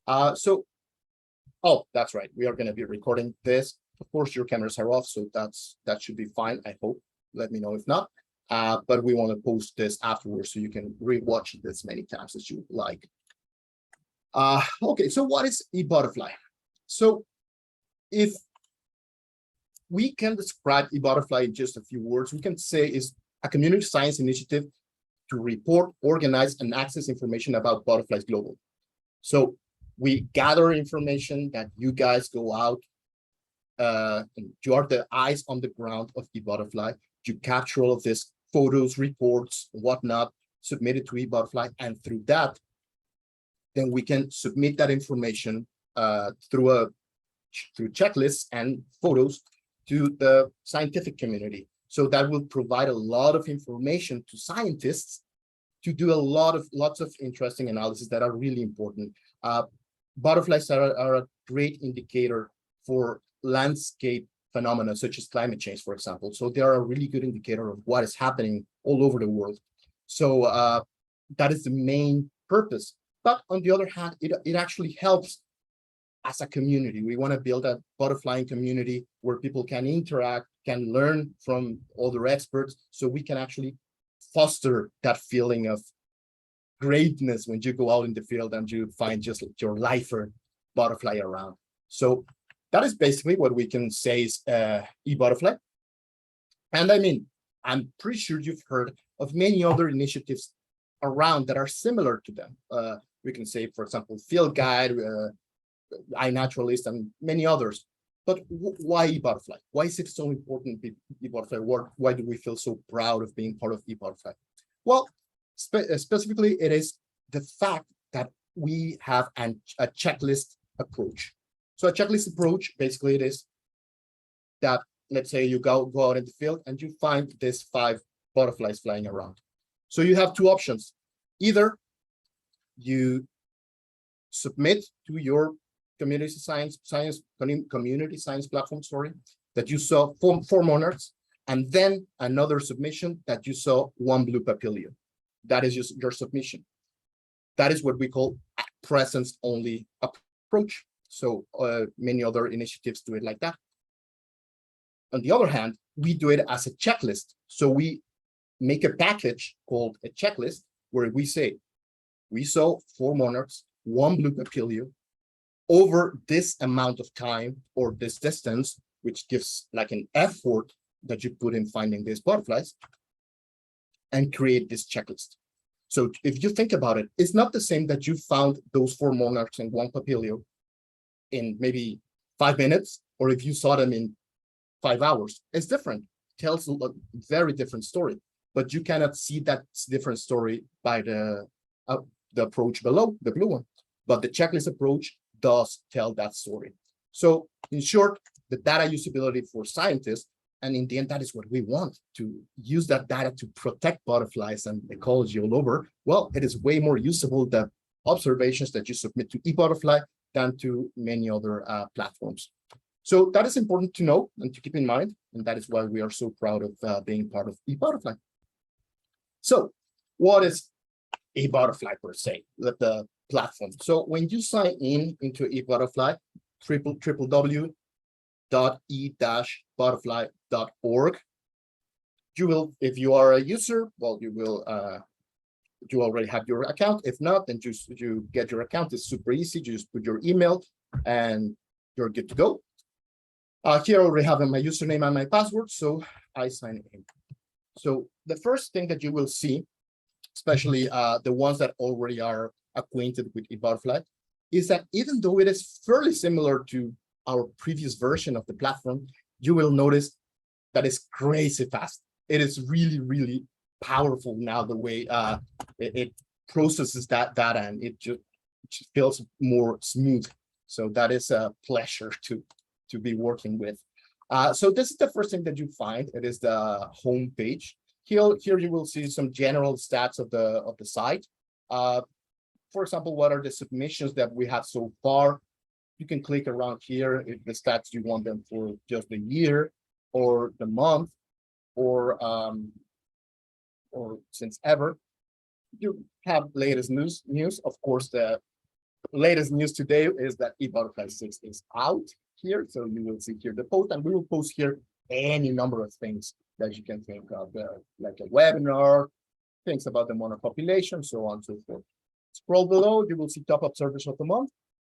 Oh, that's right. We are going to be recording this. Of course, your cameras are off, so that should be fine, I hope. Let me know if not. But we want to post this afterwards so you can rewatch it as many times as you like. Okay, so what is eButterfly? So if we can describe eButterfly in just a few words, we can say it's a community science initiative to report, organize, and access information about butterflies globally. So we gather information that you guys go out, and you are the eyes on the ground of eButterfly. You capture all of this photos, reports, whatnot, submit it to eButterfly, and through that, then we can submit that information through checklists and photos to the scientific community. So that will provide a lot of information to scientists to do lots of interesting analysis that are really important. Butterflies are a great indicator for landscape phenomena such as climate change, for example. So they are a really good indicator of what is happening all over the world. So that is the main purpose. But on the other hand, it actually helps as a community. We want to build a butterflying community where people can interact, can learn from other experts, so we can actually foster that feeling of greatness when you go out in the field and you find just your lifer butterfly around. So that is basically what we can say is eButterfly. And I mean, I'm pretty sure you've heard of many other initiatives around that are similar to them. We can say, for example, Field Guide, iNaturalist, and many others. But why eButterfly? Why is it so important, eButterfly? Why do we feel so proud of being part of eButterfly? Well, specifically, it is the fact that we have a checklist approach. So a checklist approach, basically, it is that, let's say you go out in the field and you find these 5 butterflies flying around. So you have 2 options. Either you submit to your community science platform, that you saw 4 monarchs, and then another submission that you saw 1 blue papilio. That is just your submission. That is what we call a presence-only approach. So many other initiatives do it like that. On the other hand, we do it as a checklist. So we make a package called a checklist where we say, we saw 4 monarchs, 1 blue papilio, over this amount of time or this distance, which gives like an effort that you put in finding these butterflies, and create this checklist. So if you think about it, it's not the same that you found those 4 monarchs and 1 papilio in maybe 5 minutes, or if you saw them in 5 hours. It's different. It tells a very different story, but you cannot see that different story by the approach below, the blue one. But the checklist approach does tell that story. So in short, the data usability for scientists, and in the end, that is what we want, to use that data to protect butterflies and ecology all over. Well, it is way more usable, the observations that you submit to eButterfly, than to many other platforms. So that is important to know and to keep in mind, and that is why we are so proud of being part of eButterfly. So what is eButterfly per se, the platform? So when you sign into eButterfly, www.e-butterfly.org, you will, if you are a user, well, you will you already have your account. If not, then you get your account. It's super easy. You just put your email and you're good to go. Here I already have my username and my password, so I sign in. So the first thing that you will see, especially the ones that already are acquainted with eButterfly, is that even though it is fairly similar to our previous version of the platform, you will notice that it's crazy fast. It is really, really powerful now, the way it processes that data, and it just feels more smooth. So that is a pleasure to be working with. So this is the first thing that you find. It is the home page. Here you will see some general stats of the site. For example, what are the submissions that we have so far? You can click around here if the stats you want them for just the year or the month, or since ever. You have latest news. Of course, the latest news today is that eButterfly 6 is out here. So you will see here the post, and we will post here any number of things that you can think of, like a webinar, things about the mono population, so on and so forth. Scroll below, you will see top observers of the month.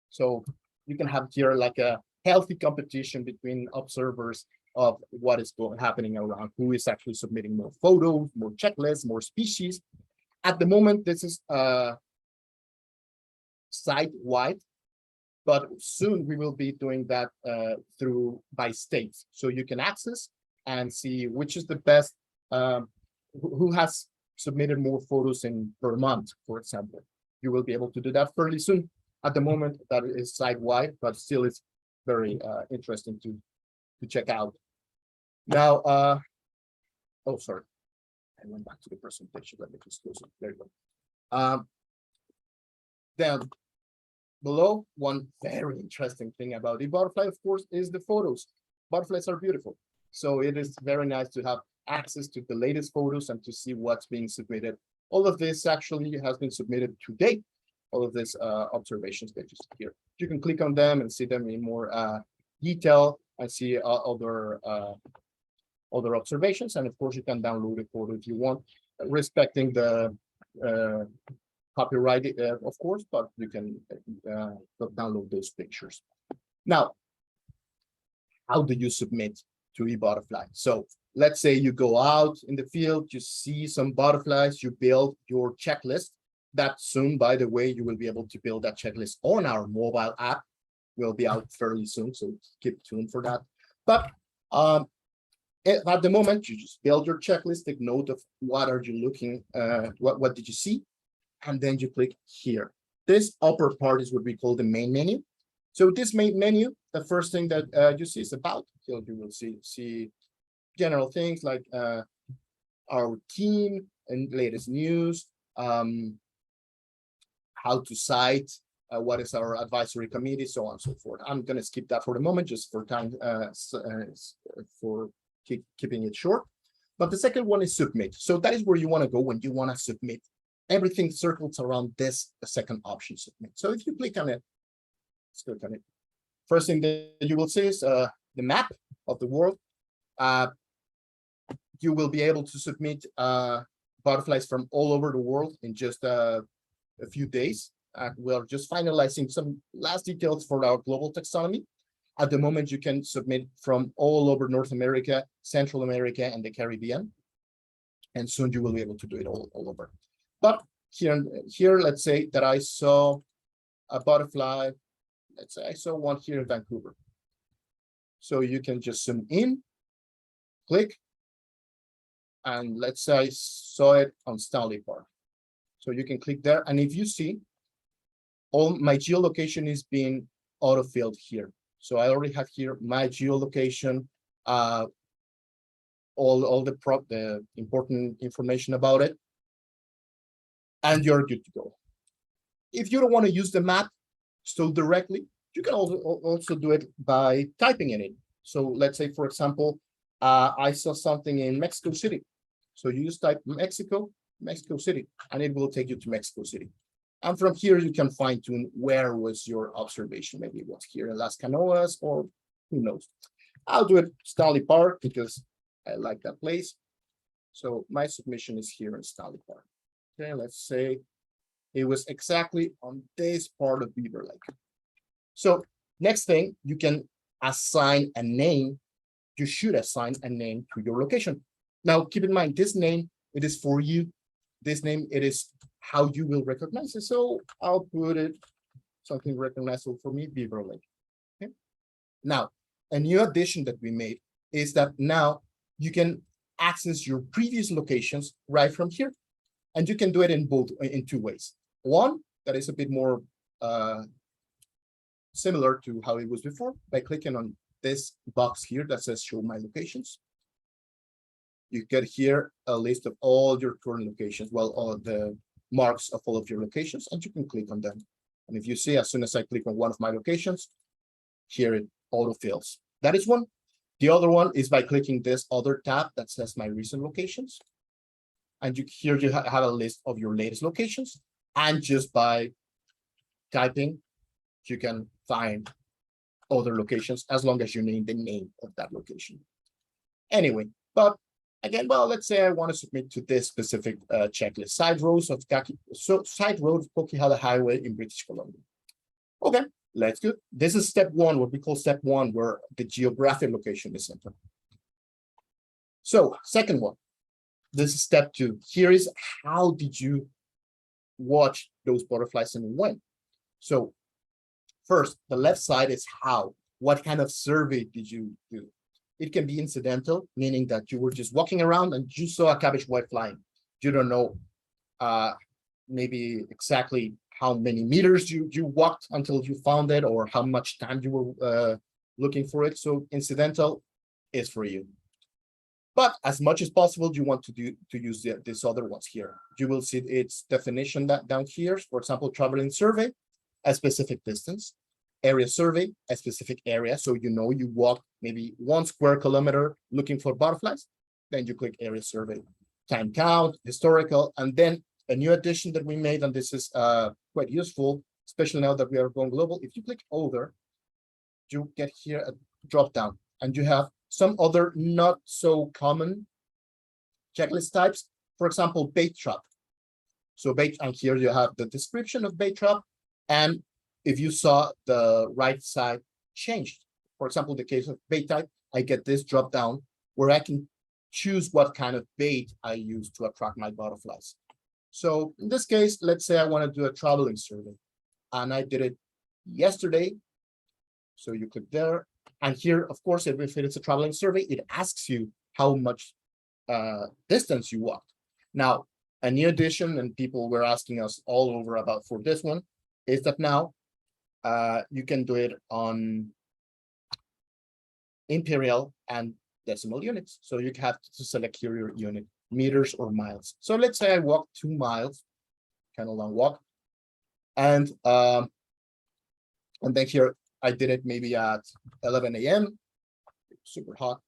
So you can have here like a healthy competition between observers of what is happening around, who is actually submitting more photos, more checklists, more species. At the moment, this is site-wide, but soon we will be doing that by states. So you can access and see which is the best, who has submitted more photos per month, for example. You will be able to do that fairly soon. At the moment, that is site-wide, but still it's very interesting to check out. Now, oh, sorry. I went back to the presentation. Let me just close it. There you go. Then below, one very interesting thing about eButterfly, of course, is the photos. Butterflies are beautiful. So it is very nice to have access to the latest photos and to see what's being submitted. All of this actually has been submitted today. All of these observations that you see here. You can click on them and see them in more detail and see other observations. And of course, you can download a photo if you want, respecting the copyright, of course, but you can download those pictures. Now, how do you submit to eButterfly? So let's say you go out in the field, you see some butterflies, you build your checklist. That soon, by the way, you will be able to build that checklist on our mobile app. Will be out fairly soon, so keep tuned for that. But at the moment, you just build your checklist, take note of what are you looking, what did you see, and then you click here. This upper part is what we call the main menu. So this main menu, the first thing that you see is about. So you will see general things like our team and latest news, how to cite, what is our advisory committee, so on and so forth. I'm going to skip that for the moment, just for time, for keeping it short. But the second one is submit. So that is where you want to go when you want to submit. Everything circles around this second option, submit. So if you click on it, let's click on it. First thing that you will see is the map of the world. You will be able to submit butterflies from all over the world in just a few days. We're just finalizing some last details for our global taxonomy. At the moment, you can submit from all over North America, Central America, and the Caribbean. And soon you will be able to do it all over. But here, let's say that I saw a butterfly. Let's say I saw one here in Vancouver. So you can just zoom in, click, and let's say I saw it on Stanley Park. So you can click there, and if you see, all my geolocation is being auto-filled here. So I already have here my geolocation, all the important information about it, and you're good to go. If you don't want to use the map still directly, you can also do it by typing in it. So let's say, for example, I saw something in Mexico City. So you just type Mexico City, and it will take you to Mexico City. And from here, you can fine tune where was your observation. Maybe it was here in Las Canoas, or who knows. I'll do it Stanley Park because I like that place. So my submission is here in Stanley Park. Okay, let's say it was exactly on this part of Beaver Lake. So next thing, you can assign a name. You should assign a name to your location. Now, keep in mind, this name, it is for you. This name, it is how you will recognize it. So I'll put it something recognizable for me, Beaver Lake. Okay. Now, a new addition that we made is that now you can access your previous locations right from here. And you can do it in two ways. One, that is a bit more similar to how it was before, by clicking on this box here that says show my locations. You get here a list of all your current locations, well, all the marks of all of your locations, and you can click on them. And if you see, as soon as I click on one of my locations, here it autofills. That is one. The other one is by clicking this other tab that says my recent locations. And here you have a list of your latest locations. And just by typing you can find other locations as long as you name the name of that location. Anyway, but again, well, let's say I want to submit to this specific checklist, side roads of Coquihalla Highway in British Columbia. Okay, let's go. This is step one, what we call step one, where the geographic location is entered. So second one, this is step two. Here is how did you watch those butterflies and when? So first, the left side is how. What kind of survey did you do? It can be incidental, meaning that you were just walking around and you saw a cabbage white flying. You don't know maybe exactly how many meters you walked until you found it, or how much time you were looking for it. So incidental is for you. But as much as possible, you want to use these other ones here. You will see its definition down here. For example, traveling survey, a specific distance. Area survey, a specific area. So you know you walked maybe 1 square kilometer looking for butterflies. Then you click area survey. Time count, historical, and then a new addition that we made, and this is quite useful, especially now that we are going global. If you click other, you get here a drop down, and you have some other not so common checklist types. For example, bait trap. So bait, and here you have the description of bait trap, and if you saw the right side changed. For example, the case of bait type, I get this drop down where I can choose what kind of bait I use to attract my butterflies. So in this case, let's say I want to do a traveling survey, and I did it yesterday. So you click there, and here, of course, if it is a traveling survey, it asks you how much distance you walked. Now, a new addition, and people were asking us all over about for this one, is that now you can do it on imperial and decimal units. So you have to select here your unit, meters or miles. So let's say I walk 2 miles, kind of long walk, and then here I did it maybe at 11 a.m. super hot,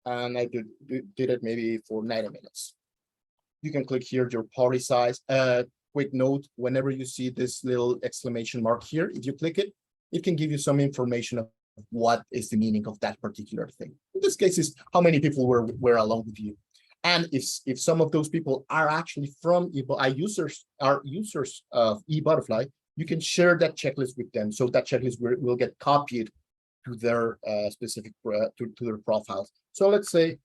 and I did it maybe for 90 minutes. You can click here your party size. Quick note, whenever you see this little exclamation mark here, if you click it, it can give you some information of what is the meaning of that particular thing. In this case, is how many people were along with you. And if some of those people are actually from users of eButterfly, you can share that checklist with them. So that checklist will get copied to their specific to their profiles. So let's say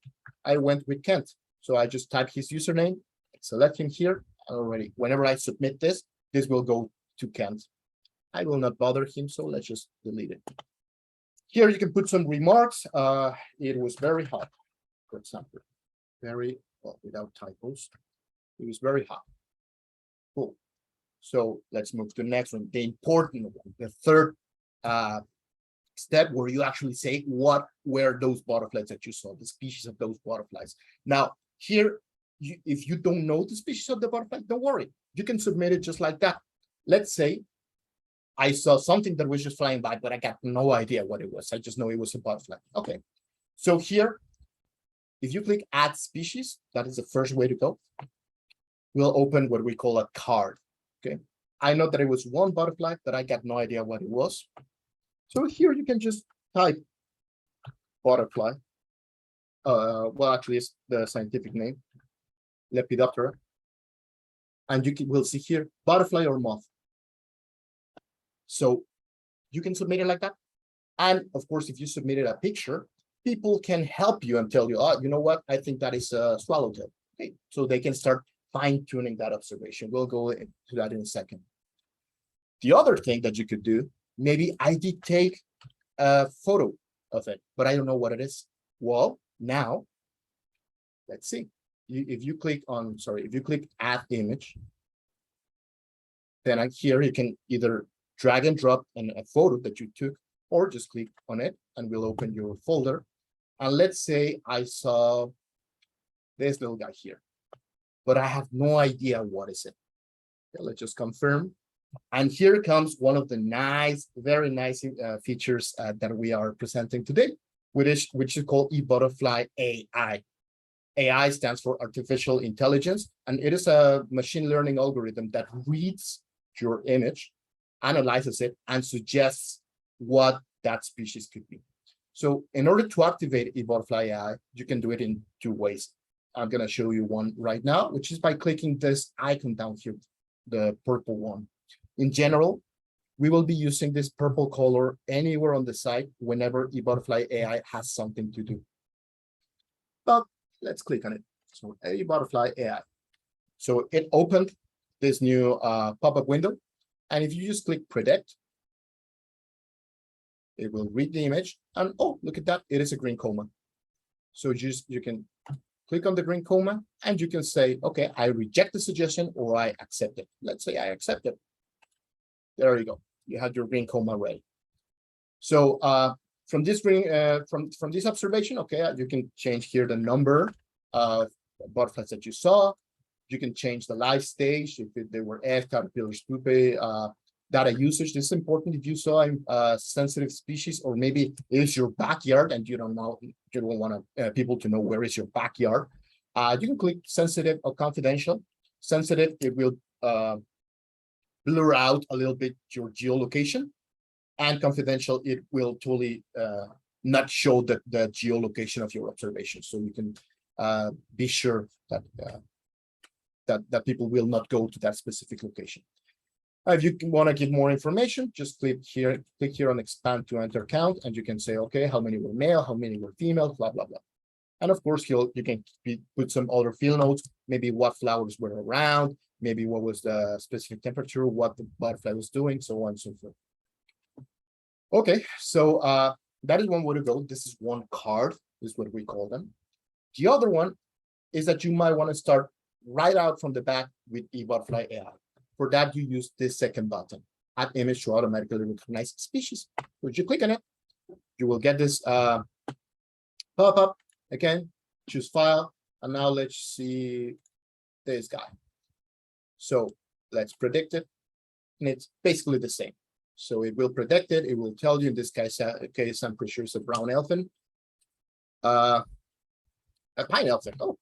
I went with Kent. So I just type his username, select him here. Already, whenever I submit this will go to Kent. I will not bother him, so let's just delete it. Here you can put some remarks. It was very hot, for example. Very, well, without typos. It was very hot. Cool. So let's move to the next one, the important one, the third step, where you actually say what were those butterflies that you saw, the species of those butterflies. Now, here, if you don't know the species of the butterfly, don't worry. You can submit it just like that. Let's say I saw something that was just flying by, but I got no idea what it was. I just know it was a butterfly. Okay. So here, if you click add species, that is the first way to go. We'll open what we call a card. Okay. I know that it was one butterfly that I got no idea what it was. So here you can just type butterfly. Well, actually, it's the scientific name. Lepidoptera, and will see here butterfly or moth. So you can submit it like that. And of course, if you submitted a picture, people can help you and tell you, oh, you know what, I think that is a swallowtail. Okay, so they can start fine-tuning that observation. We'll go into that in a second. The other thing that you could do, maybe I did take a photo of it, but I don't know what it is. Well, now let's see. If you click add image, then here you can either drag and drop a photo that you took, or just click on it and we'll open your folder. And let's say I saw this little guy here, but I have no idea what is it. Okay, let's just confirm. And here comes one of the very nice features that we are presenting today, which is called eButterfly AI. AI stands for artificial intelligence, and it is a machine learning algorithm that reads your image analyzes it, and suggests what that species could be. So in order to activate eButterfly AI, you can do it in two ways. I'm going to show you one right now, which is by clicking this icon down here, the purple one. In general, we will be using this purple color anywhere on the site whenever eButterfly AI has something to do. But let's click on it. So eButterfly AI. So it opened this new pop-up window. And if you just click predict, it will read the image. And oh, look at that. It is a green coma. So you can click on the green coma and you can say, okay, I reject the suggestion or I accept it. Let's say I accept it. There you go. You have your green coma ready. So from this from this observation, okay, you can change here the number of butterflies that you saw. You can change the life stage if they were egg, caterpillars, pupae, data usage. This is important if you saw a sensitive species, or maybe it's your backyard and you don't know, you don't want people to know where is your backyard. You can click sensitive or confidential. Sensitive, it will blur out a little bit your geolocation, and confidential, it will totally not show the geolocation of your observation. So you can be sure that that people will not go to that specific location. If you want to give more information, just click here on expand to enter count, and you can say, okay, how many were male, how many were female, blah, blah, blah. And of course, you can put some other field notes, maybe what flowers were around, maybe what was the specific temperature, what the butterfly was doing, so on and so forth. Okay, so that is one way to go. This is one card, is what we call them. The other one is that you might want to start right out from the back with eButterfly AI. For that, you use this second button, add image to automatically recognize species. So if you click on it, you will get this pop-up. Again, choose file, and now let's see this guy. So let's predict it, and it's basically the same. So it will predict it. It will tell you, in this case, I'm pretty sure it's a brown elephant. A pine elephant. Oh,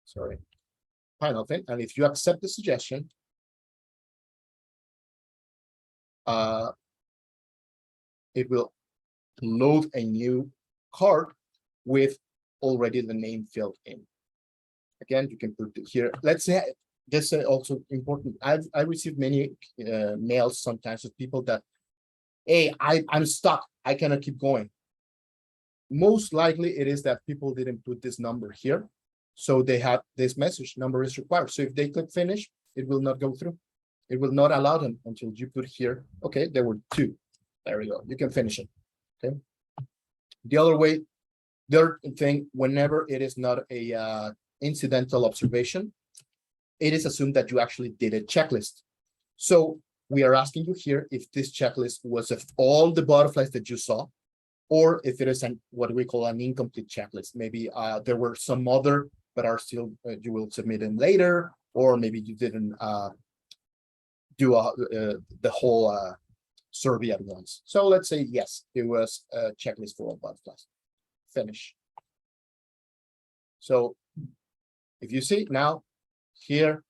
sorry. Pine elephant. And if you accept the suggestion, it will load a new card with already the name filled in. Again, you can put it here. Let's say this is also important. I received many mails sometimes with people that, hey, I'm stuck. I cannot keep going. Most likely it is that people didn't put this number here. So they have this message, number is required. So if they click finish, it will not go through. It will not allow them until you put here, okay, there were 2. There we go. You can finish it. Okay. The other way, the other thing, whenever it is not a incidental observation, it is assumed that you actually did a checklist. So we are asking you here if this checklist was of all the butterflies that you saw, or if it is what we call an incomplete checklist. Maybe there were some other, but are still, you will submit them later, or maybe you didn't do the whole survey at once. So let's say, yes, it was a checklist for all butterflies. Finish. So if you see now, here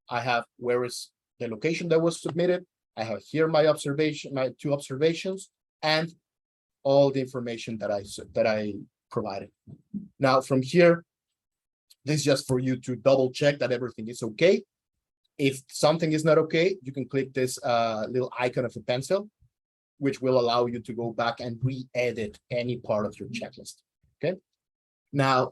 I have where is the location that was submitted. I have here my observation, my 2 observations, and all the information that I provided. Now from here, this is just for you to double check that everything is okay. If something is not okay, you can click this little icon of a pencil, which will allow you to go back and re-edit any part of your checklist. Okay. Now,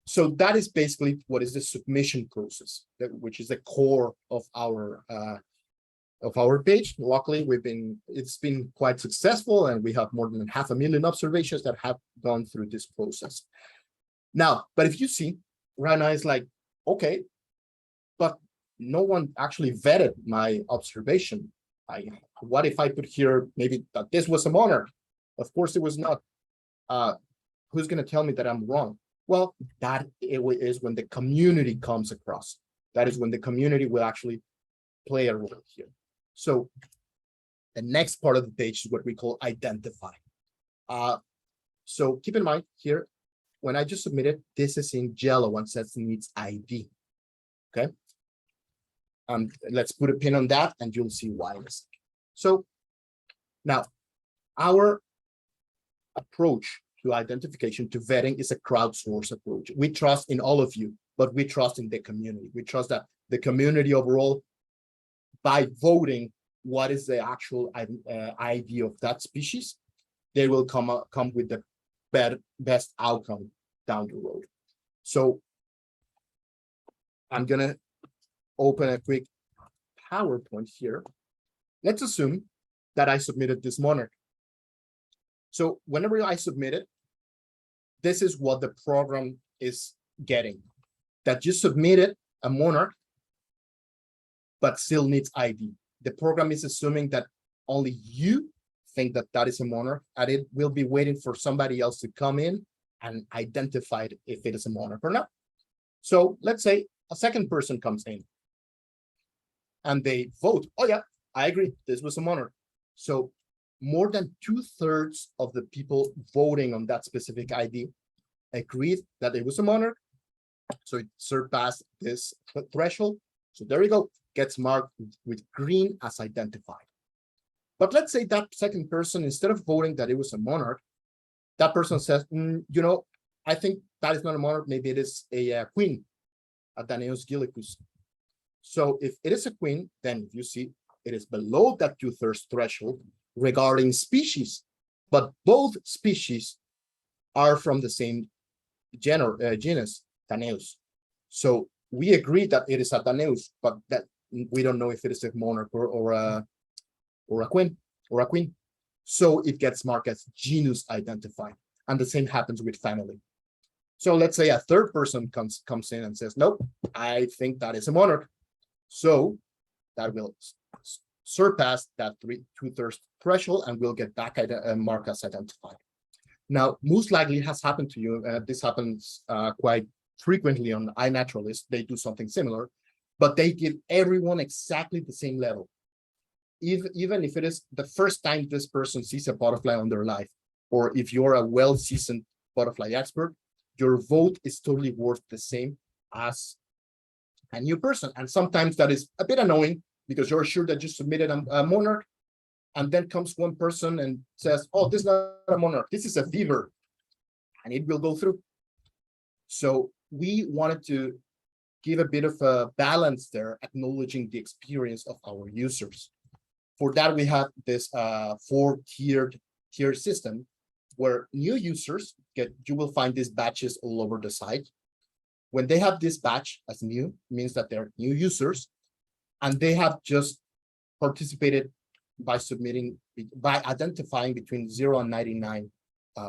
so that is basically what is the submission process, which is the core of our page. Luckily, it's been quite successful, and we have more than 500,000 observations that have gone through this process. Now, but if you see, right now it's like, okay, but no one actually vetted my observation. What if I put here maybe that this was a monarch? Of course, it was not. Who's going to tell me that I'm wrong? Well, that is when the community comes across. That is when the community will actually play a role here. So the next part of the page is what we call identify. So keep in mind here, when I just submitted, this is in yellow and says it needs ID. Okay. Let's put a pin on that and you'll see why in a second. So now our approach to identification, to vetting, is a crowdsourced approach. We trust in all of you, but we trust in the community. We trust that the community overall, by voting what is the actual ID of that species, they will come with the best outcome down the road. So I'm gonna open a quick PowerPoint here. Let's assume that I submitted this monarch. So whenever I submit it, this is what the program is getting. That you submitted a monarch, but still needs ID. The program is assuming that only you think that that is a monarch, and it will be waiting for somebody else to come in and identify if it is a monarch or not. So let's say a second person comes in and they vote, oh yeah, I agree, this was a monarch. So more than 2/3 of the people voting on that specific ID agreed that it was a monarch. So it surpassed this threshold. So there you go, gets marked with green as identified. But let's say that second person, instead of voting that it was a monarch, that person says, you know, I think that is not a monarch, maybe it is a queen, a Danaeus gallicus. So if it is a queen, then you see it is below that 2/3 threshold regarding species, but both species are from the same genus, Danaeus. So we agree that it is a Danaeus, but that we don't know if it is a monarch or a queen. So it gets marked as genus identified, and the same happens with family. So let's say a third person comes in and says, nope, I think that is a monarch. So that will surpass that 2/3 threshold and will get back marked as identified. Now, most likely it has happened to you. This happens quite frequently on iNaturalist. They do something similar, but they give everyone exactly the same level. Even if it is the first time this person sees a butterfly on their life, or if you're a well-seasoned butterfly expert, your vote is totally worth the same as a new person. And sometimes that is a bit annoying because you're sure that you submitted a monarch, and then comes one person and says, oh, this is not a monarch, this is a fever, and it will go through. So we wanted to give a bit of a balance there, acknowledging the experience of our users. For that, we have this 4-tiered system where new users you will find these badges all over the site. When they have this badge as new, means that they're new users, and they have just participated by identifying between 0 and 99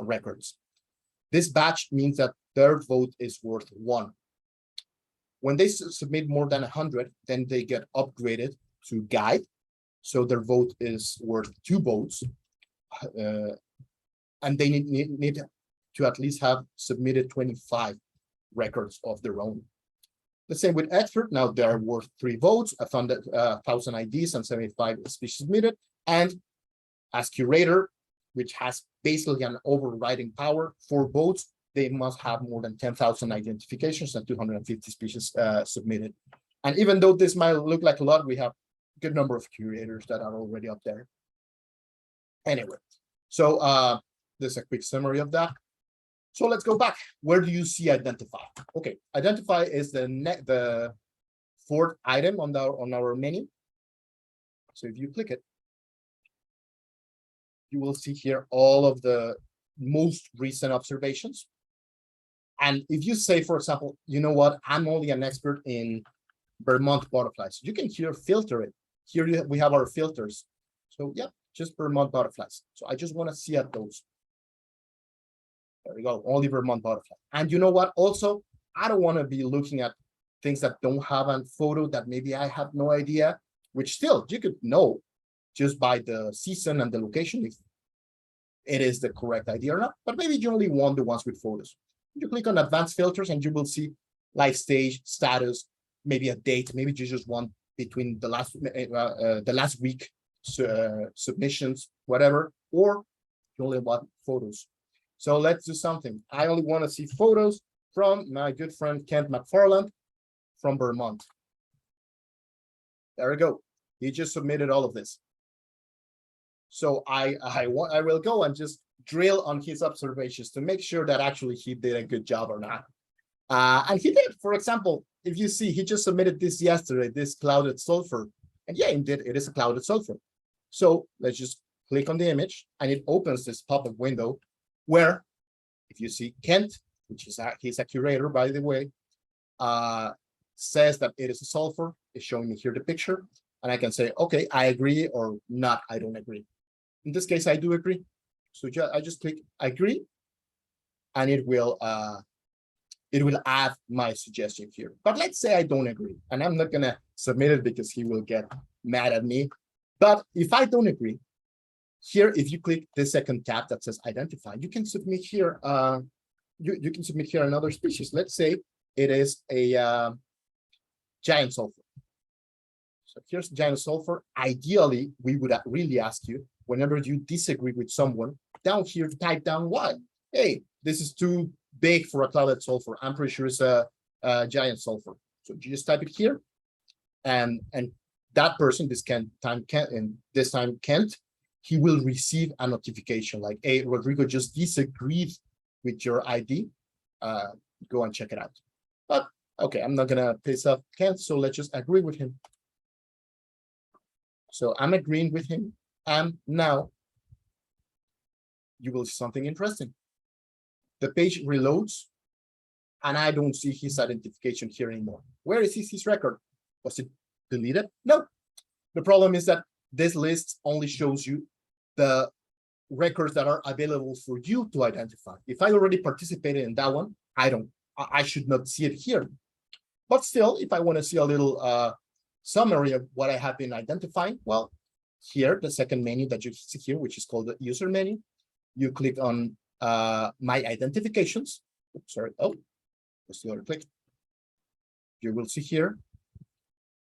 records. This badge means that their vote is worth 1. When they submit more than 100, then they get upgraded to guide. So their vote is worth 2 votes. And they need to at least have submitted 25 records of their own. The same with expert. Now they are worth 3 votes, 1,000 IDs and 75 species submitted. And as curator, which has basically an overriding power, 4 votes, they must have more than 10,000 identifications and 250 species submitted. And even though this might look like a lot, we have a good number of curators that are already up there. Anyway, so there's a quick summary of that. So let's go back. Where do you see identify? Okay, identify is the 4th item on our menu. So if you click it, you will see here all of the most recent observations. And if you say, for example, you know what, I'm only an expert in Vermont butterflies, you can here filter it. Here we have our filters. So yeah, just Vermont butterflies. So I just want to see at those. There we go, only Vermont butterfly. And you know what? Also, I don't want to be looking at things that don't have a photo that maybe I have no idea, which still you could know just by the season and the location if it is the correct idea or not. But maybe you only want the ones with photos. You click on advanced filters and you will see life stage, status, maybe a date. Maybe you just want between the last week submissions, whatever, or you only want photos. So let's do something. I only want to see photos from my good friend Kent McFarland from Vermont. There we go. He just submitted all of this. So I will go and just drill on his observations to make sure that actually he did a good job or not. And he did. For example, if you see, he just submitted this yesterday, this clouded sulfur. And yeah, indeed, it is a clouded sulfur. So let's just click on the image and it opens this pop-up window where, if you see Kent, which is he's a curator, by the way, says that it is a sulfur. It's showing me here the picture. And I can say, okay, I agree, or not, I don't agree. In this case, I do agree. So I just click agree, and it will add my suggestion here. But let's say I don't agree, and I'm not gonna submit it because he will get mad at me. But if I don't agree, here, if you click the second tab that says identify, you can submit here. You can submit here another species. Let's say it is a giant sulfur. So here's giant sulfur. Ideally, we would really ask you, whenever you disagree with someone, down here, type down why. Hey, this is too big for a clouded sulfur. I'm pretty sure it's a giant sulfur. So you just type it here, and that person, this time Kent, he will receive a notification like, hey, Rodrigo just disagreed with your ID. Go and check it out. But okay, I'm not gonna piss off Kent, so let's just agree with him. So I'm agreeing with him, and now you will see something interesting. The page reloads, and I don't see his identification here anymore. Where is his record? Was it deleted? No. The problem is that this list only shows you the records that are available for you to identify. If I already participated in that one, I should not see it here. But still, if I want to see a little summary of what I have been identifying, well, here, the second menu that you see here, which is called the user menu, you click on my identifications. Oops, sorry. Oh, let's do another click. You will see here.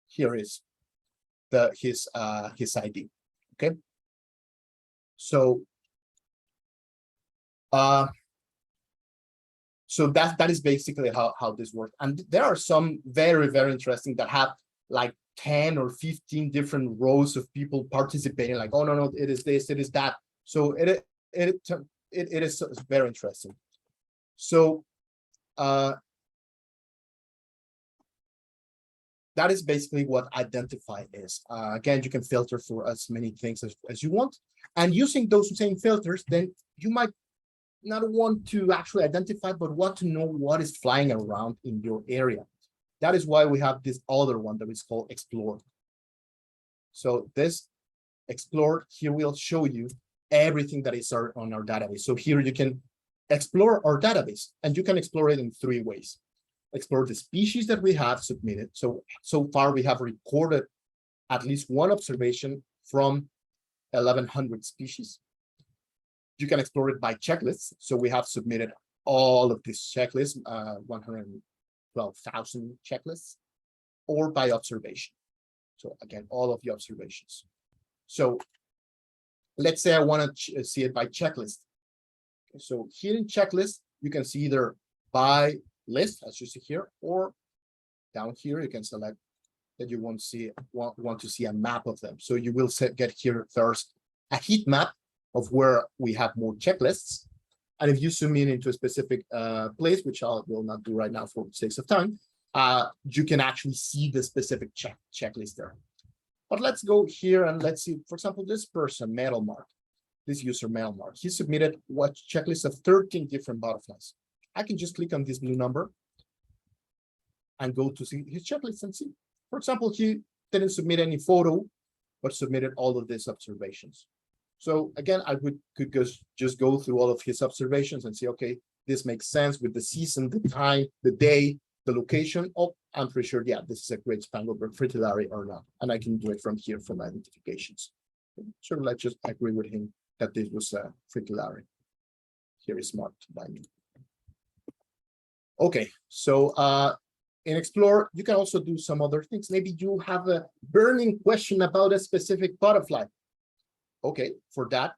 Here is his ID. Okay. So so that is basically how this works. And there are some very, very interesting that have like 10 or 15 different rows of people participating, like, oh no, it is this, it is that. So it is very interesting. So that is basically what identify is. Again, you can filter for as many things as you want. And using those same filters, then you might not want to actually identify, but want to know what is flying around in your area. That is why we have this other one that is called Explore. So this Explore here will show you everything that is on our database. So here you can explore our database, and you can explore it in 3 ways. Explore the species that we have submitted. So far we have recorded at least one observation from 1,100 species. You can explore it by checklists. So we have submitted all of these checklists, 112,000 checklists, or by observation. So again, all of the observations. So let's say I want to see it by checklist. So here in checklist, you can see either by list, as you see here, or down here, you can select that you want to see a map of them. So you will get here first a heat map of where we have more checklists. And if you zoom in into a specific place, which I will not do right now for the sake of time, you can actually see the specific checklist there. But let's go here and let's see, for example, this person, Metalmark, this user Metalmark, he submitted what checklist of 13 different butterflies. I can just click on this blue number and go to see his checklist and see. For example, he didn't submit any photo, but submitted all of these observations. So again, I could just go through all of his observations and say, okay, this makes sense with the season, the time, the day, the location. Oh, I'm pretty sure, yeah, this is a great Spanglebird fritillary or not. And I can do it from here from identifications. So let's just agree with him that this was a fritillary. Here is marked by me. Okay, so in Explore, you can also do some other things. Maybe you have a burning question about a specific butterfly. Okay, for that,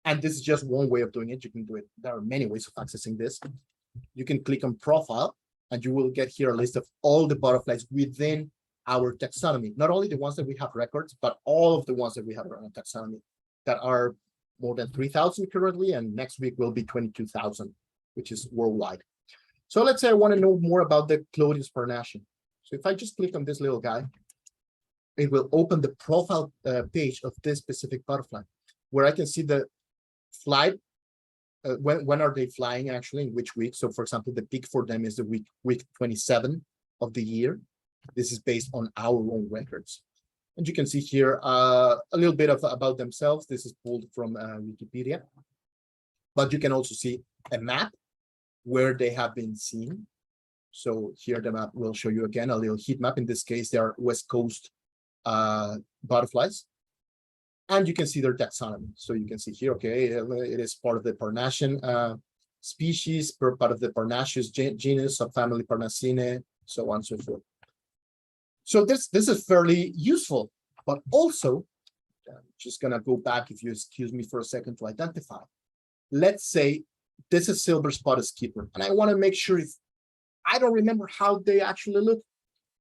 and this is just one way of doing it. You can do it. There are many ways of accessing this. You can click on Profile, and you will get here a list of all the butterflies within our taxonomy, not only the ones that we have records, but all of the ones that we have around taxonomy that are more than 3,000 currently, and next week will be 22,000, which is worldwide. So let's say I want to know more about the Clodius parnassion. So if I just click on this little guy, it will open the profile page of this specific butterfly, where I can see the flight, when are they flying actually, in which week. So for example, the peak for them is the week 27 of the year. This is based on our own records. And you can see here a little bit about themselves. This is pulled from Wikipedia. But you can also see a map where they have been seen. So here the map will show you again a little heat map. In this case, they are West Coast butterflies. And you can see their taxonomy. So you can see here, okay, it is part of the Parnassian species, part of the Parnassus genus, subfamily Parnassinae, so on and so forth. So this is fairly useful, but also, I'm just gonna go back, if you excuse me for a second, to identify. Let's say this is silver spotted skipper, and I want to make sure if I don't remember how they actually look.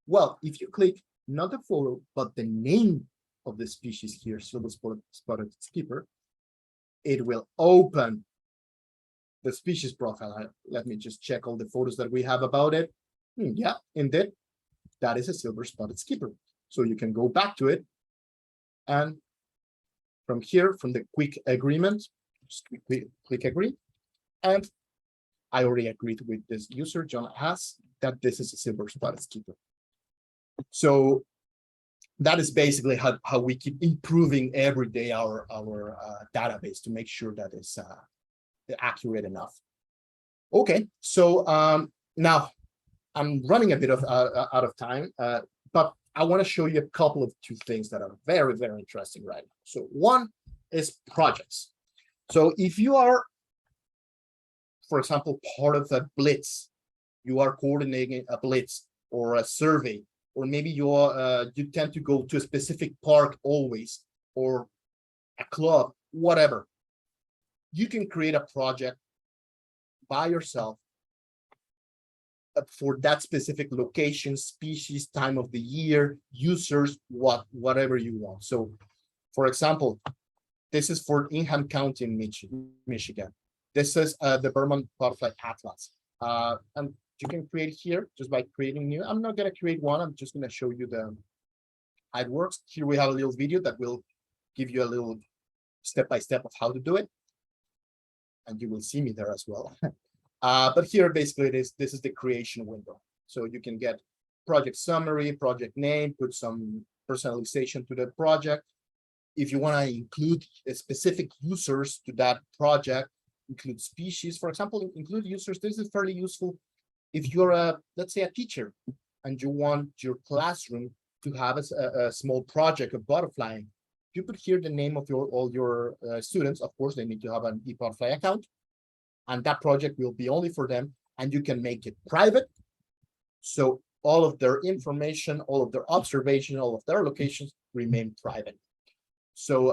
Well, if you click not the photo, but the name of the species here, silver spotted skipper, it will open the species profile. Let me just check all the photos that we have about it. Yeah, indeed, that is a silver spotted skipper. So you can go back to it, and from here, from the quick agreement, just click agree. And I already agreed with this user, John Haas, that this is a silver spotted skipper. So that is basically how we keep improving every day our database to make sure that it's accurate enough. Okay, so now I'm running a bit of out of time, but I want to show you a couple of two things that are very, very interesting right now. So one is projects. So if you are, for example, part of a blitz, you are coordinating a blitz or a survey, or maybe you tend to go to a specific park always, or a club, whatever. You can create a project by yourself for that specific location, species, time of the year, users, whatever you want. So, for example, this is for Ingham County in Michigan. This is the Vermont Butterfly Atlas. And you can create here just by creating new. I'm not going to create one. I'm just going to show you how it works. Here we have a little video that will give you a little step-by-step of how to do it. And you will see me there as well. But here, basically, this is the creation window. So you can get project summary, project name, put some personalization to the project. If you want to include specific users to that project, include species, for example, include users. This is fairly useful if you're let's say a teacher and you want your classroom to have a small project of butterflying. You put here the name of all your students. Of course, they need to have an eButterfly account, and that project will be only for them, and you can make it private. So all of their information, all of their observation, all of their locations remain private. So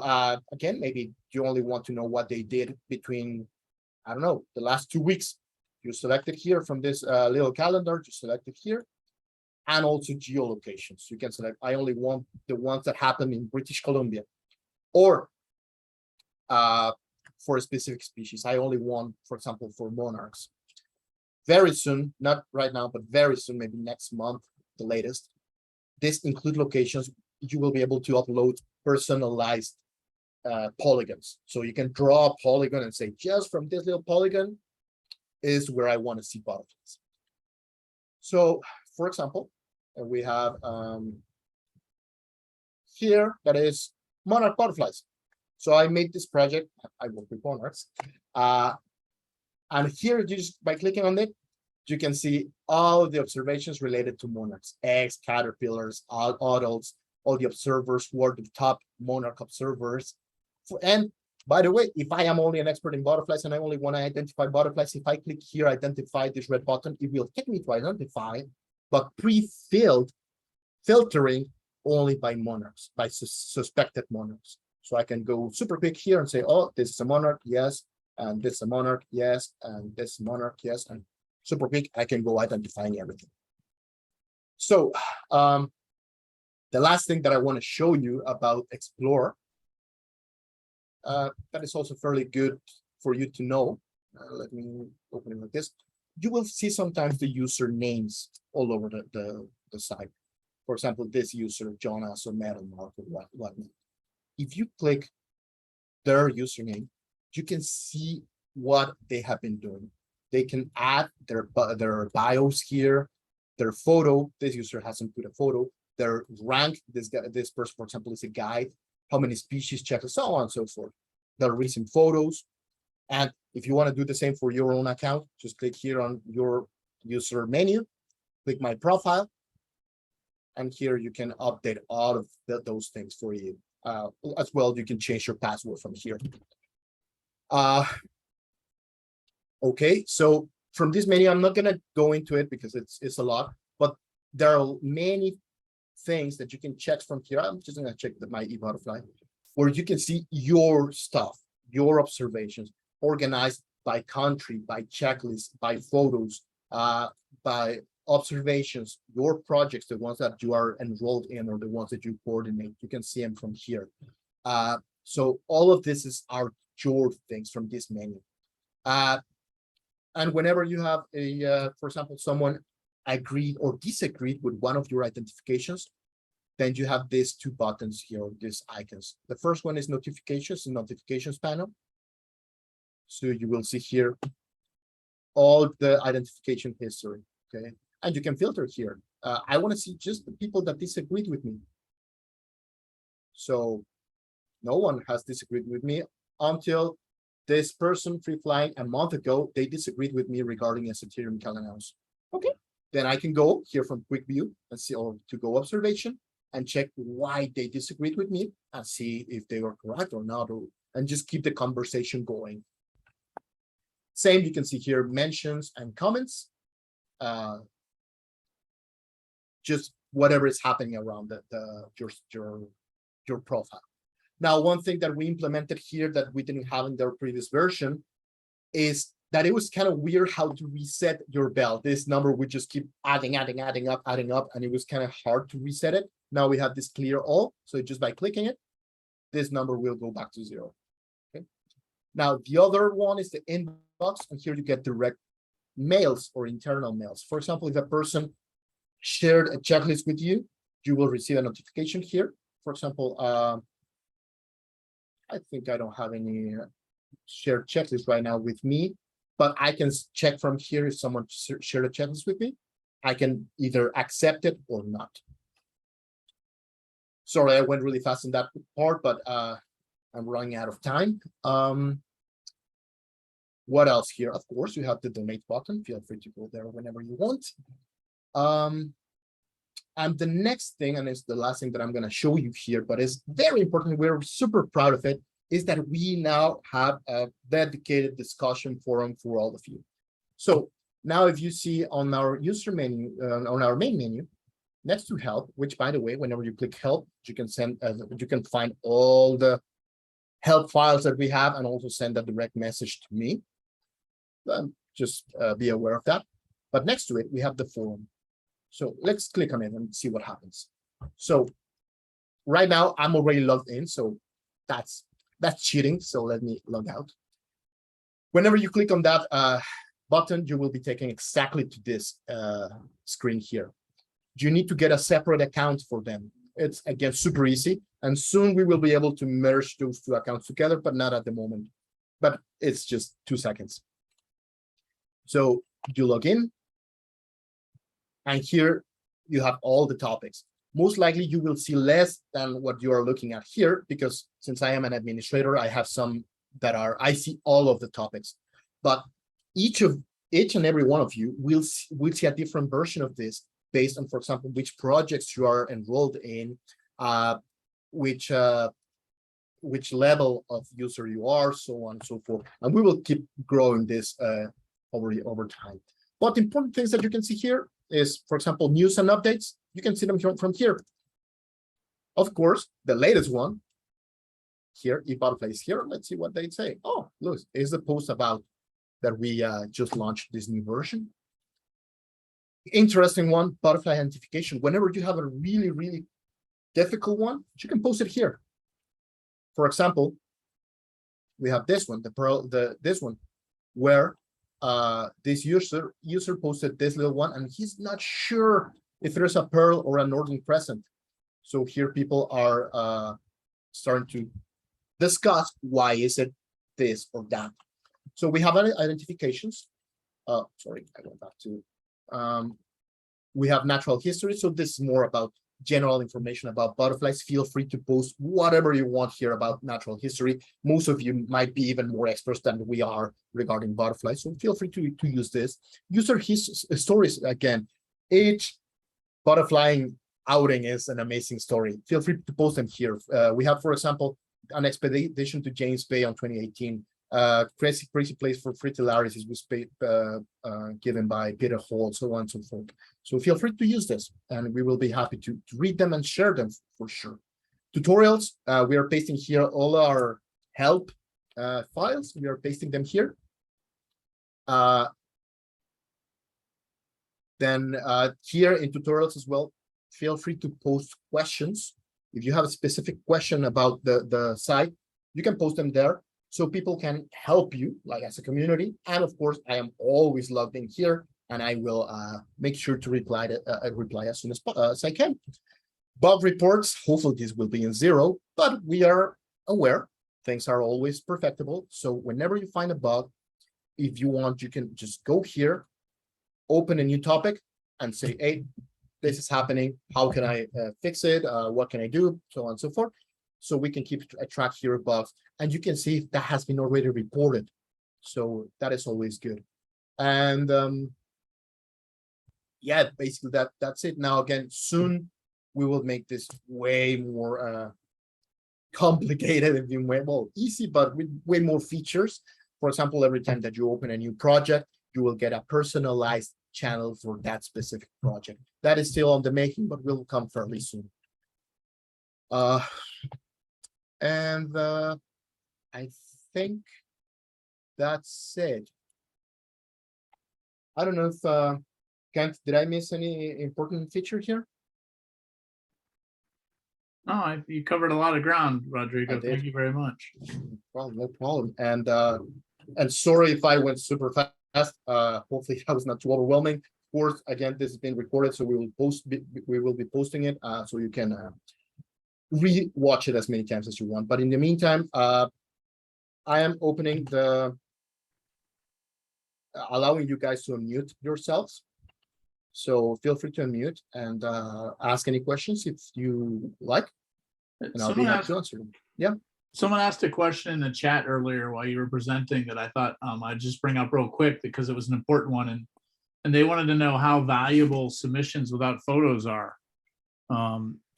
again, maybe you only want to know what they did between, I don't know, the last 2 weeks. You select it here from this little calendar, just select it here, and also geolocations. You can select, I only want the ones that happen in British Columbia, or for a specific species. I only want, for example, for monarchs. Very soon, not right now, but very soon, maybe next month, the latest, this include locations. You will be able to upload personalized polygons. So you can draw a polygon and say, just from this little polygon is where I want to see butterflies. So, for example, we have here, that is monarch butterflies. So I made this project, I work with monarchs. And here, you just by clicking on it, you can see all the observations related to monarchs, eggs, caterpillars, adults, all the observers who are the top monarch observers. And by the way, if I am only an expert in butterflies and I only want to identify butterflies, if I click here, identify this red button, it will take me to identify, but filtering only by monarchs, by suspected monarchs. So I can go super quick here and say, oh, this is a monarch, yes, and this is a monarch, yes, and this monarch, yes, and super quick, I can go identifying everything. So The last thing that I want to show you about Explore, that is also fairly good for you to know. Let me open it like this. You will see sometimes the user names all over the site. For example, this user, Jonas or Metal Mark or whatnot. If you click their username, you can see what they have been doing. They can add their bios here, their photo. This user hasn't put a photo. Their rank. This person, for example, is a guide. How many species checked, so on and so forth. Their recent photos. And if you want to do the same for your own account, just click here on your user menu, click my profile, and here you can update all of those things for you. As well, you can change your password from here. Okay, so from this menu, I'm not gonna go into it because it's a lot, but there are many things that you can check from here. I'm just gonna check my eButterfly, where you can see your stuff, your observations, organized by country, by checklist, by photos, by observations, your projects, the ones that you are enrolled in or the ones that you coordinate. You can see them from here. So all of this are your things from this menu. And whenever you have for example, someone agreed or disagreed with one of your identifications, then you have these two buttons here, these icons. The first one is notifications, the notifications panel. So you will see here all the identification history, okay? And you can filter here. I want to see just the people that disagreed with me. So no one has disagreed with me until this person free flying a month ago, they disagreed with me regarding esoteric Calanaus. Okay, then I can go here from quick view and see, or to go observation and check why they disagreed with me and see if they were correct or not, and just keep the conversation going. Same, you can see here mentions and comments. Just whatever is happening around your profile. Now, one thing that we implemented here that we didn't have in their previous version is that it was kind of weird how to reset your bell. This number would just keep adding up, and it was kind of hard to reset it. Now we have this clear all, so just by clicking it, this number will go back to 0. Okay. Now the other one is the inbox, and here you get direct mails or internal mails. For example, if a person shared a checklist with you, you will receive a notification here. For example, I think I don't have any shared checklist right now with me, but I can check from here if someone shared a checklist with me. I can either accept it or not. Sorry, I went really fast in that part, but I'm running out of time. What else here? Of course, you have the donate button. Feel free to go there whenever you want. And the next thing, and it's the last thing that I'm going to show you here, but it's very important, we're super proud of it, is that we now have a dedicated discussion forum for all of you. So now if you see on our user menu, on our main menu, next to help, which by the way, whenever you click help, you can you can find all the help files that we have and also send a direct message to me. Just be aware of that. But next to it, we have the forum. So let's click on it and see what happens. So right now I'm already logged in, so that's cheating. So let me log out. Whenever you click on that button, you will be taken exactly to this screen here. You need to get a separate account for them. It's again super easy, and soon we will be able to merge those two accounts together, but not at the moment. But it's just 2 seconds. So you log in. And here you have all the topics. Most likely you will see less than what you are looking at here, because since I am an administrator, I have some that I see all of the topics. But each and every one of you will see a different version of this based on, for example, which projects you are enrolled in, which level of user you are, so on and so forth. And we will keep growing this over time. But important things that you can see here is, for example, news and updates. You can see them from here. Of course, the latest one here, eButterfly is here. Let's see what they say. Oh, look, is the post about that we just launched this new version. Interesting one, butterfly identification. Whenever you have a really difficult one, you can post it here. For example, we have this one, this one, where this user posted this little one, and he's not sure if there's a pearl or a northern crescent. So here people are starting to discuss why is it this or that. So we have identifications. Sorry, I went back to. We have natural history. So this is more about general information about butterflies. Feel free to post whatever you want here about natural history. Most of you might be even more experts than we are regarding butterflies. So feel free to use this. User stories again. Each butterfly outing is an amazing story. Feel free to post them here. We have, for example, an expedition to James Bay on 2018. Crazy place for fritillaries was given by Peter Hall, so on and so forth. So feel free to use this, and we will be happy to read them and share them for sure. Tutorials, we are pasting here all our help files. We are pasting them here. Then here in tutorials as well, feel free to post questions. If you have a specific question about the site, you can post them there, so people can help you, like as a community. And of course, I am always logged in here, and I will make sure to reply as soon as I can. Bug reports, hopefully this will be in 0, but we are aware things are always perfectible. So whenever you find a bug, if you want, you can just go here, open a new topic, and say, hey, this is happening. How can I fix it? What can I do? So on and so forth. So we can keep a track here of bugs, and you can see if that has been already reported. So that is always good. And yeah, basically that's it. Now again, soon we will make this way more complicated and well, easy, but with way more features. For example, every time that you open a new project, you will get a personalized channel for that specific project. That is still on the making, but will come fairly soon. And I think that's it. I don't know if Kent, did I miss any important feature here? No, you covered a lot of ground, Rodrigo. Thank you very much. Well, no problem. And sorry if I went super fast. Hopefully that was not too overwhelming. Of course, again, this has been recorded, so we will be posting it, so you can re-watch it as many times as you want. But in the meantime, I am opening allowing you guys to unmute yourselves. So feel free to unmute and ask any questions if you like, and I'll be happy to answer them. Yeah. Someone asked a question in the chat earlier while you were presenting that I thought I'd just bring up real quick because it was an important one, and they wanted to know how valuable submissions without photos are.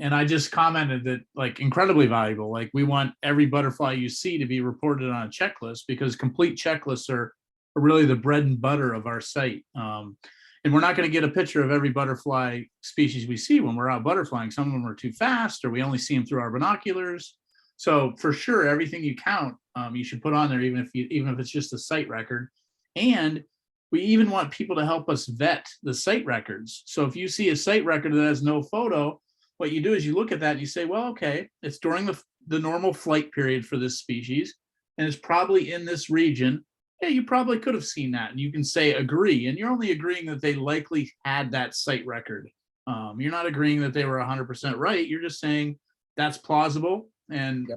And I just commented that, like, incredibly valuable. Like, we want every butterfly you see to be reported on a checklist, because complete checklists are really the bread and butter of our site. And we're not going to get a picture of every butterfly species we see when we're out butterflying. Some of them are too fast, or we only see them through our binoculars. So for sure, everything you count, you should put on there, even if it's just a site record. And we even want people to help us vet the site records. So if you see a site record that has no photo, what you do is you look at that and you say, well, okay, it's during the normal flight period for this species, and it's probably in this region. Yeah, you probably could have seen that, and you can say agree, and you're only agreeing that they likely had that site record. You're not agreeing that they were 100% right. You're just saying that's plausible. And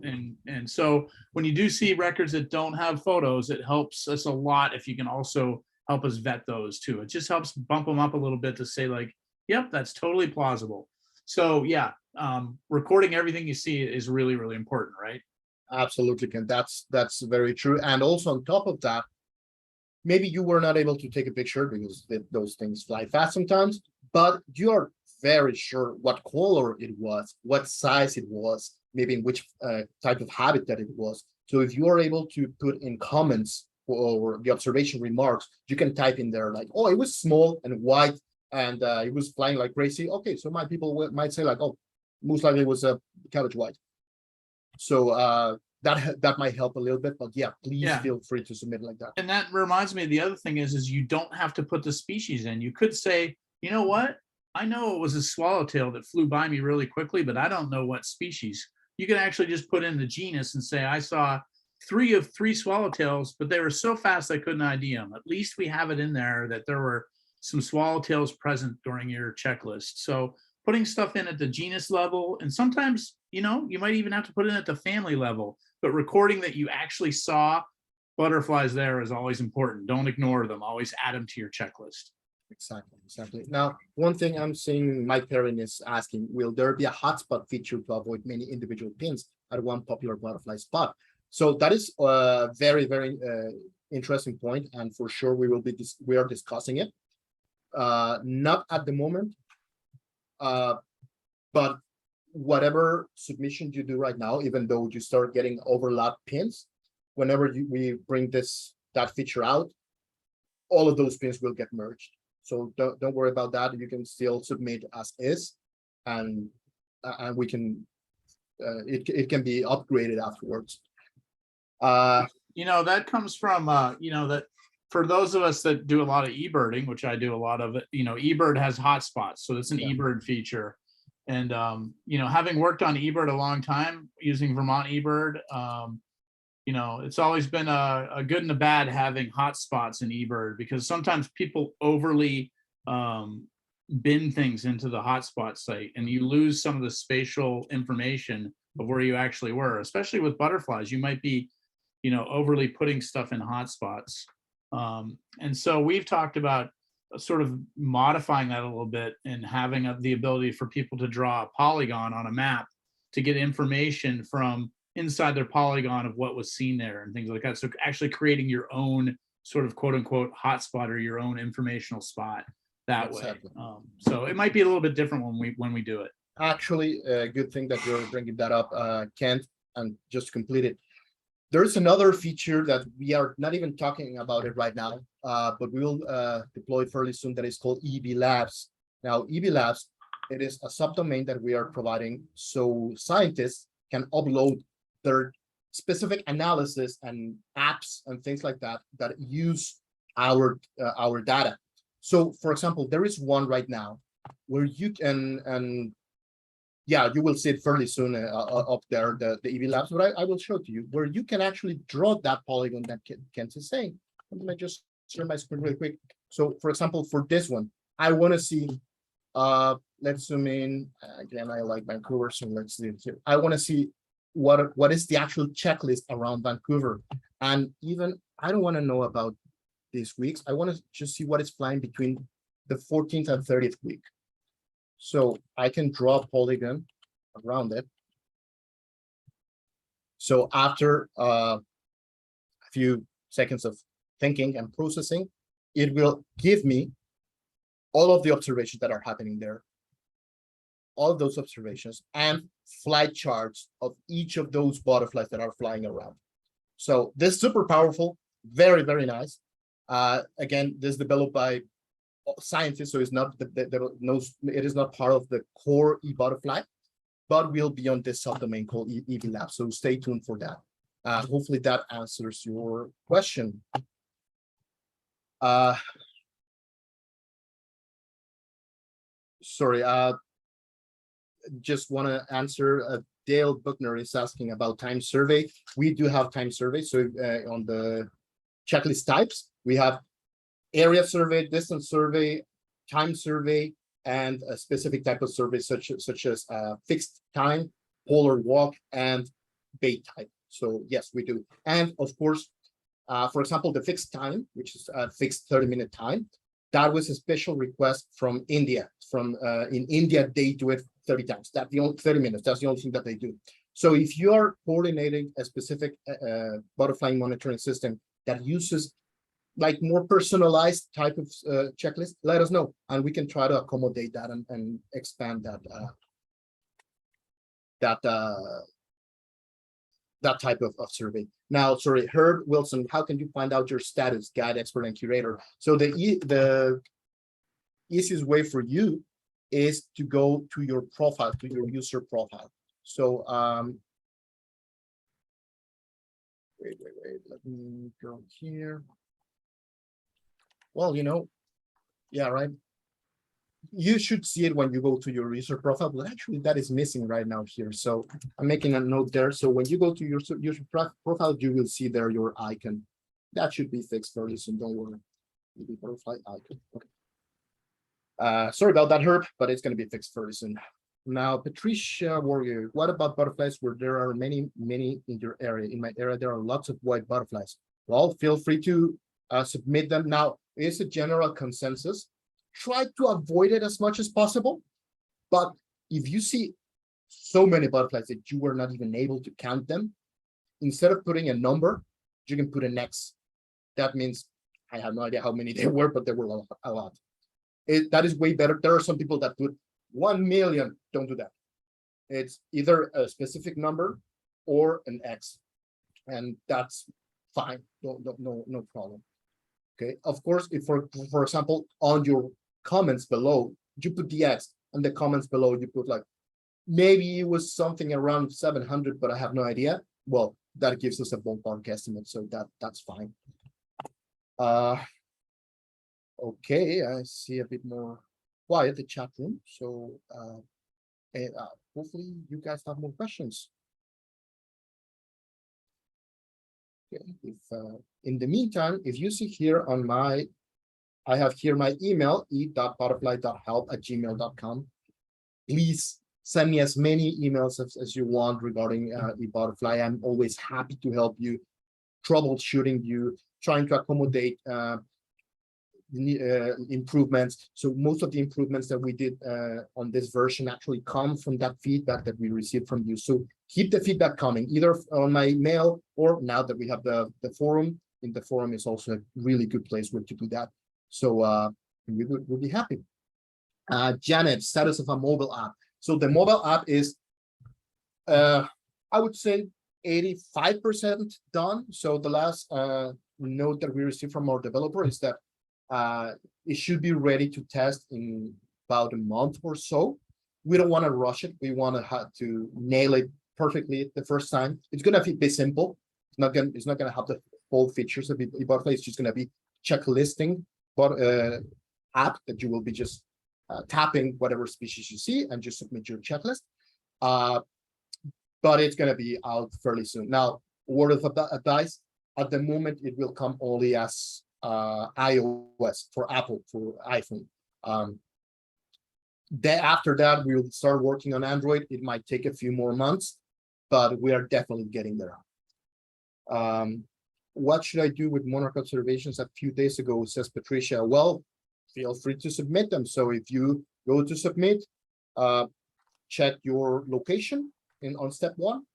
so when you do see records that don't have photos, it helps us a lot if you can also help us vet those too. It just helps bump them up a little bit to say, like, yep, that's totally plausible. So yeah, recording everything you see is really, really important, right? Absolutely, Ken. That's very true. And also on top of that, maybe you were not able to take a picture because those things fly fast sometimes, but you are very sure what color it was, what size it was, maybe in which type of habitat it was. So if you are able to put in comments or the observation remarks, you can type in there like, oh, it was small and white, and it was flying like crazy. Okay, so my people might say like, oh, most likely it was a cabbage white. So that might help a little bit, but yeah, please feel free to submit like that. And that reminds me, the other thing is you don't have to put the species in. You could say, you know what, I know it was a swallowtail that flew by me really quickly, but I don't know what species. You can actually just put in the genus and say, I saw 3 of 3 swallowtails, but they were so fast I couldn't ID them. At least we have it in there that there were some swallowtails present during your checklist. So putting stuff in at the genus level, and sometimes, you know, you might even have to put it at the family level, but recording that you actually saw butterflies there is always important. Don't ignore them. Always add them to your checklist. Exactly. Now, one thing I'm seeing Mike Perrin is asking, will there be a hotspot feature to avoid many individual pins at one popular butterfly spot? So that is a very interesting point, and for sure we are discussing it. Not at the moment, but whatever submission you do right now, even though you start getting overlap pins, whenever we bring that feature out, all of those pins will get merged. So don't worry about that. You can still submit as is, and we can it can be upgraded afterwards. You know, that comes from you know, that for those of us that do a lot of eBirding, which I do a lot of it, you know, eBird has hotspots, so it's an eBird feature. And you know, having worked on eBird a long time using Vermont eBird, you know, it's always been a good and a bad having hotspots in eBird, because sometimes people overly bin things into the hotspot site, and you lose some of the spatial information of where you actually were. Especially with butterflies, you might be, you know, overly putting stuff in hotspots. And so we've talked about sort of modifying that a little bit and having the ability for people to draw a polygon on a map to get information from inside their polygon of what was seen there and things like that. So actually creating your own sort of quote unquote hotspot or your own informational spot that Exactly. way. So it might be a little bit different when we do it. Actually, a good thing that you're bringing that up, Kent, and just complete it. There's another feature that we are not even talking about it right now, but we will deploy fairly soon, that is called EBLabs. Now, EBLabs, it is a subdomain that we are providing so scientists can upload their specific analysis and apps and things like that that use our data. So, for example, there is one right now where you can, and yeah, you will see it fairly soon up there, the EBLabs, but I will show it to you, where you can actually draw that polygon that Kent is saying. I'm gonna just share my screen really quick. So, for example, for this one, I want to see, let's zoom in. Again, I like Vancouver, so let's see it here. I want to see what is the actual checklist around Vancouver. And even, I don't want to know about these weeks. I want to just see what is flying between the 14th and 30th week. So I can draw a polygon around it. So after a few seconds of thinking and processing, it will give me all of the observations that are happening there, all of those observations, and flight charts of each of those butterflies that are flying around. So this is super powerful, very nice. Again, this is developed by scientists, so it's not it is not part of the core eButterfly, but will be on this subdomain called EBLabs. So stay tuned for that. Hopefully that answers your question. Sorry, just want to answer. Dale Buckner is asking about time survey. We do have time survey. So on the checklist types, we have area survey, distance survey, time survey, and a specific type of survey such as fixed time, polar walk, and bait type. So yes, we do. And of course, for example, the fixed time, which is a fixed 30-minute time, that was a special request from India. In India, they do it 30 times. That's the only 30 minutes. That's the only thing that they do. So if you are coordinating a specific butterfly monitoring system that uses like more personalized type of checklist, let us know, and we can try to accommodate that and expand that type of survey. Now, sorry, Herb Wilson, how can you find out your status, guide, expert, and curator? So the easiest way for you is to go to your profile, to your user profile. So wait, let me go here. Well, you know, yeah, right. You should see it when you go to your user profile, but actually that is missing right now here. So I'm making a note there. So when you go to your user profile, you will see there your icon. That should be fixed fairly soon. Don't worry. The butterfly icon. Okay. Sorry about that, Herb, but it's going to be fixed fairly soon. Now, Patricia Warrior, what about butterflies where there are many in your area? In my area, there are lots of white butterflies. Well, feel free to submit them. Now, it's a general consensus. Try to avoid it as much as possible. But if you see so many butterflies that you were not even able to count them, instead of putting a number, you can put an X. That means I have no idea how many there were, but there were a lot. That is way better. There are some people that put 1 million. Don't do that. It's either a specific number or an X, and that's fine. No problem. Okay. Of course, if for example, on your comments below, you put the X, and the comments below you put like maybe it was something around 700, but I have no idea. Well, that gives us a ballpark estimate, so that's fine. Okay, I see a bit more quiet the chat room, so hopefully you guys have more questions. Okay, if in the meantime, if you see here on my, I have here my email, e.butterfly.help@gmail.com. Please send me as many emails as you want regarding eButterfly. I'm always happy to help you, troubleshooting you, trying to accommodate improvements. So most of the improvements that we did on this version actually come from that feedback that we received from you. So keep the feedback coming, either on my mail or now that we have the forum. In the forum is also a really good place where to do that. So we'll be happy. Janet, status of a mobile app. So the mobile app is, I would say 85% done. So the last note that we received from our developer is that it should be ready to test in about a month or so. We don't want to rush it. We want to have to nail it perfectly the first time. It's going to be simple. It's not going to have the full features of eButterfly. It's just going to be checklisting, but app that you will be just tapping whatever species you see and just submit your checklist. But it's going to be out fairly soon. Now, word of advice, at the moment, it will come only as iOS for Apple, for iPhone. After that, we'll start working on Android. It might take a few more months, but we are definitely getting there. What should I do with monarch observations a few days ago, says Patricia? Well, feel free to submit them. So if you go to submit, check your location on step 1.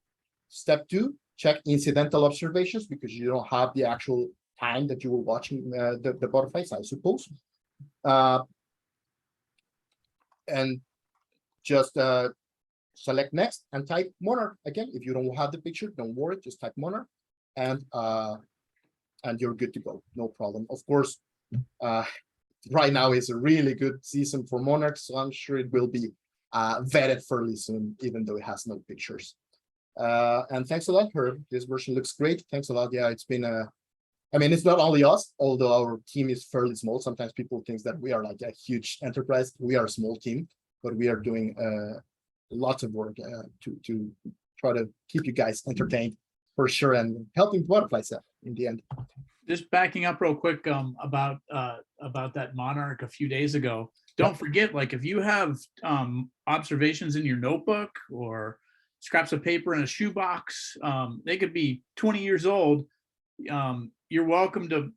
Step 2, check incidental observations because you don't have the actual time that you were watching the butterflies, I suppose. And just select next and type monarch. Again, if you don't have the picture, don't worry, just type monarch and you're good to go, no problem. Of course, right now is a really good season for monarchs, so I'm sure it will be vetted fairly soon, even though it has no pictures. And thanks a lot, Herb. This version looks great. Thanks a lot. Yeah, it's been I mean, it's not only us, although our team is fairly small. Sometimes people think that we are like a huge enterprise. We are a small team, but we are doing lots of work to try to keep you guys entertained for sure and helping butterflies out in the end. Just backing up real quick about that monarch a few days ago. Don't forget, like if you have observations in your notebook or scraps of paper in a shoebox, they could be 20 years old. You're welcome to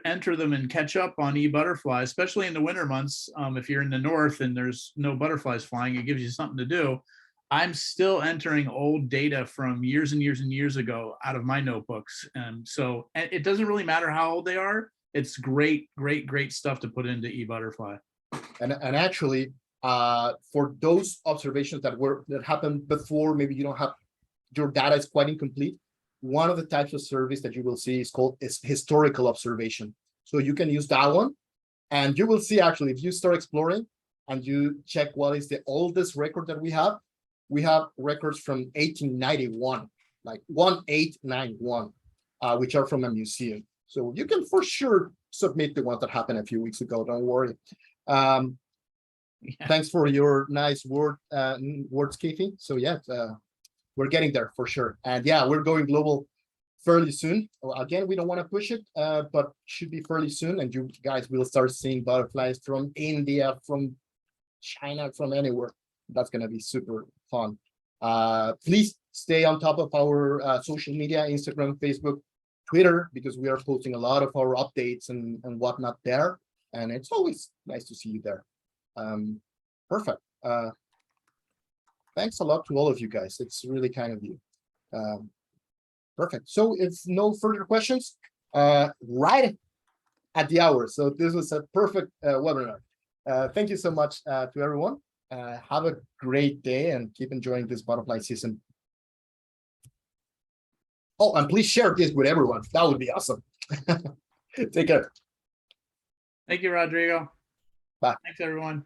enter them and catch up on eButterfly, especially in the winter months. If you're in the north and there's no butterflies flying, it gives you something to do. I'm still entering old data from years and years and years ago out of my notebooks. And so it doesn't really matter how old they are. It's great stuff to put into eButterfly. And actually, for those observations that happened before, maybe you don't have, your data is quite incomplete. One of the types of service that you will see is called historical observation. So you can use that one, and you will see actually if you start exploring and you check what is the oldest record that we have records from 1891, like 1891, which are from a museum. So you can for sure submit the ones that happened a few weeks ago. Don't worry. Yeah. Thanks for your nice words, Keithy. So yeah, we're getting there for sure. And yeah, we're going global fairly soon. Well, again, we don't want to push it, but should be fairly soon. And you guys will start seeing butterflies from India, from China, from anywhere. That's going to be super fun. Please stay on top of our social media, Instagram, Facebook, Twitter, because we are posting a lot of our updates and whatnot there. And it's always nice to see you there. Perfect. Thanks a lot to all of you guys. It's really kind of you. Perfect. So if no further questions, right at the hour. So this was a perfect webinar. Thank you so much to everyone. Have a great day and keep enjoying this butterfly season. Oh, and please share this with everyone. That would be awesome. Take care. Thank you, Rodrigo. Bye. Thanks, everyone.